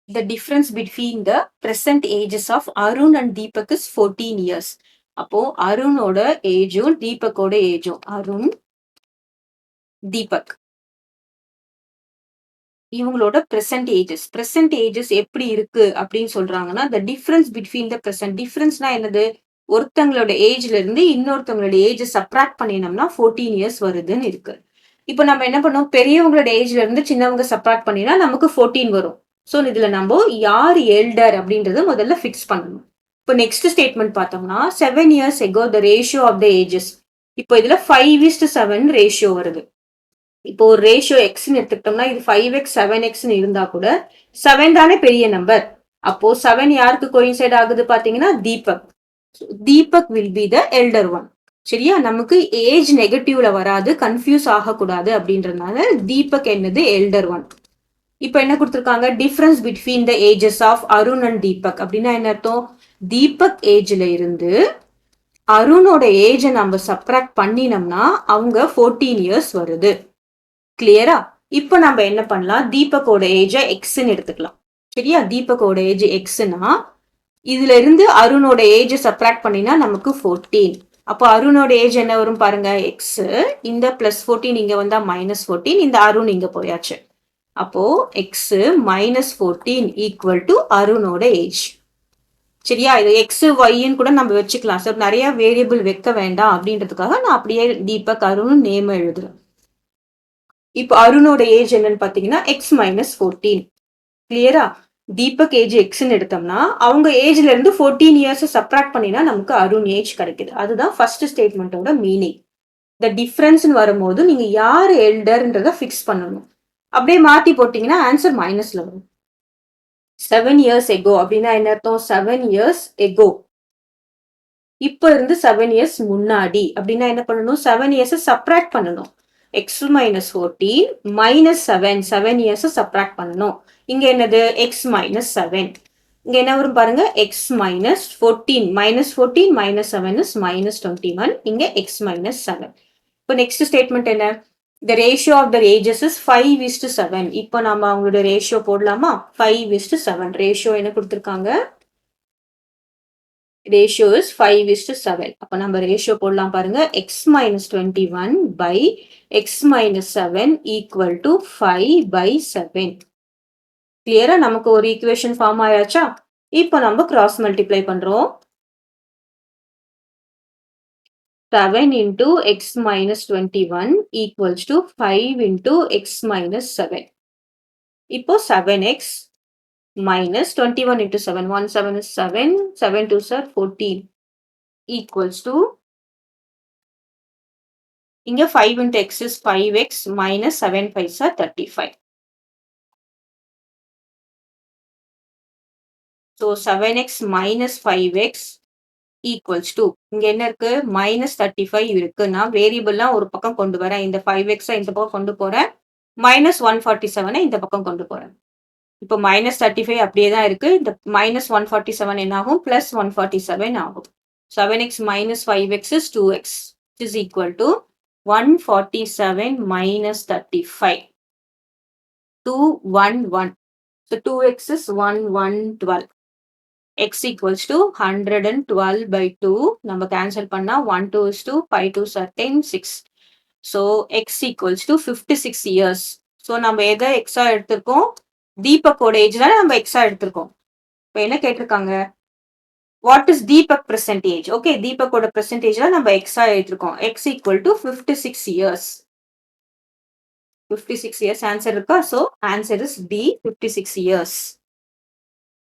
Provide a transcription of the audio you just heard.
The difference between the present ages of Arun and Deepak is 14 years. அப்போ அருணோட ஏஜும் தீபக்கோட ஏஜும் அருண் தீபக் இவங்களோட present ages எப்படி இருக்கு அப்படின்னு சொல்றாங்கன்னா the difference between the present டிஃபரன்ஸ்னா என்னது ஒருத்தங்களோட ஏஜ்ல இருந்து இன்னொருத்தவங்களோட ஏஜ் சப்ராக்ட் பண்ணினோம்னா 14 இயர்ஸ் வருதுன்னு இருக்கு. இப்போ நம்ம என்ன பண்ணோம், பெரியவங்களோட ஏஜ்ல இருந்து சின்னவங்க சப்ராக்ட் பண்ணினா நமக்கு 14 வரும். ஸோ இதுல நம்ம யார் எல்டர் அப்படின்றத முதல்ல ஃபிக்ஸ் பண்ணணும். இப்போ நெக்ஸ்ட் ஸ்டேட்மெண்ட் பார்த்தோம்னா 7 years ago the ratio of the ages. இப்போ இதுல 5:7 ரேஷியோ வருது. இப்போ ஒரு ரேஷியோ எக்ஸ்ன்னு எடுத்துக்கிட்டோம்னா இது 5x 7xன்னு இருந்தா கூட 7 தானே பெரிய நம்பர். அப்போ 7 யாருக்கு கோயின்சைட் ஆகுது பாத்தீங்கன்னா Deepak. Deepak will be the elder one. சரியா, நமக்கு ஏஜ் நெகட்டிவ்ல வராது, கன்ஃபியூஸ் ஆகக்கூடாது அப்படின்றதுனால தீபக் என்னது எல்டர் ஒன். இப்போ என்ன கொடுத்துருக்காங்க, difference between the ages of Arun and Deepak அப்படின்னா என்ன அர்த்தம், தீபக் ஏஜ்ல இருந்து அருணோட ஏஜை நம்ம சப்ராக்ட் பண்ணினோம்னா அவங்க 14 இயர்ஸ் வருது. கிளியரா? இப்போ நம்ம என்ன பண்ணலாம், தீபக்கோட ஏஜை எக்ஸ்ன்னு எடுத்துக்கலாம். சரியா, தீபக்கோட ஏஜ் எக்ஸ்னா இதுல இருந்து அருணோட ஏஜ் சப்ராக்ட் பண்ணினா நமக்கு 14. அப்போ அருணோட ஏஜ் என்ன வரும் பாருங்க, எக்ஸ், இந்த பிளஸ் 14 இங்க வந்தா -14, இந்த அருண் இங்க போயாச்சு. அப்போ எக்ஸ் -14 ஈக்குவல் டு அருணோட ஏஜ். சரியா, இது எக்ஸ் ஒய்ன்னு கூட நம்ம வச்சுக்கலாம். சார் நிறைய வேரியபிள் வைக்க வேண்டாம் அப்படின்றதுக்காக நான் அப்படியே தீபக் அருண் நேம் எழுதுறேன். இப்போ அருணோட ஏஜ் என்னன்னு பாத்தீங்கன்னா எக்ஸ் -14. கிளியரா, தீபக் ஏஜ் எக்ஸ்ன்னு எடுத்தோம்னா அவங்க ஏஜ்ல இருந்து 14 இயர்ஸ் சப்ராக்ட் பண்ணினா நமக்கு அருண் ஏஜ் கிடைக்குது. அதுதான் ஃபர்ஸ்ட் ஸ்டேட்மெண்டோட மீனிங். இந்த டிஃபரன்ஸ்னு வரும்போது நீங்க யார் எல்டர்ன்றத ஃபிக்ஸ் பண்ணணும். அப்படியே மாத்தி போட்டீங்கன்னா ஆன்சர் மைனஸ்ல வரும். 7 years ago அப்படின்னா என்ன அர்த்தம், 7 years ago. இப்போ இருந்து 7 இயர்ஸ் முன்னாடி அப்படின்னா என்ன பண்ணணும், 7 இயர்ஸ் சப்ராக்ட் பண்ணணும். எக்ஸ் -14 -7 7 இயர்ஸ் சப்ராக்ட் பண்ணணும். இங்க என்னது எக்ஸ் -7. இங்க என்ன வரும் பாருங்க, எக்ஸ் -14 -14 -7 is -21. இங்க எக்ஸ் -7. இப்போ நெக்ஸ்ட் ஸ்டேட்மெண்ட் என்ன, the ratio of the ages is 5:7. இப்போ நாம அவங்களோட ரேஷியோ போடலாமா, 5:7 ரேஷியோ என்ன கொடுத்துருக்காங்க, ரேஷியோ இஸ் 5:7. அப்ப நம்ம ரேஷியோ போடலாம் பாருங்க, x -21 by x -7 equal to 5/7. கிளியரா, நமக்கு ஒரு ஈக்குவேஷன் ஃபார்ம் ஆயாச்சா. இப்போ நம்ம கிராஸ் மல்டிப்ளை பண்றோம். 7 into x -21 equals to 5 into x -7. இப்போ 7x minus 21 into 7, 1 7 is 7, 7 2s are 14 equals to, இங்க 5 into x is 5x minus 7 5s are 35. So 7x minus 5x equals to, இங்க என்ன இருக்கு -35 இருக்கு. நான் வேரியபிள்லாம் ஒரு பக்கம் கொண்டு வரேன், இந்த 5x இந்த பக்கம் கொண்டு போறேன், -147 இந்த பக்கம் கொண்டு போறேன். இப்போ -35 அப்படியே தான் இருக்கு, இந்த -147 என்ன ஆகும், +147 ஆகும். 7x minus 5x is 2x, which is equal to 147 minus 35, 211. So 2x is 1112. X equals to 112/2. நம்ம கேன்சல் பண்ணா 1 2 is 2, 5 2s are 10, 6. So x equals to 56 years. So நம்ம எதை எக்ஸா எடுத்திருக்கோம், தீபக்கோட ஏஜ் தானே நம்ம எக்ஸா எடுத்திருக்கோம். இப்போ என்ன கேட்டிருக்காங்க, what is Deepak percentage. Okay, தீபக்கோட பெர்சன்டேஜ்ல நம்ம எக்ஸா எடுத்திருக்கோம். x equal to 56 years. 56 years answer இருக்கா. So answer is D, 56 years.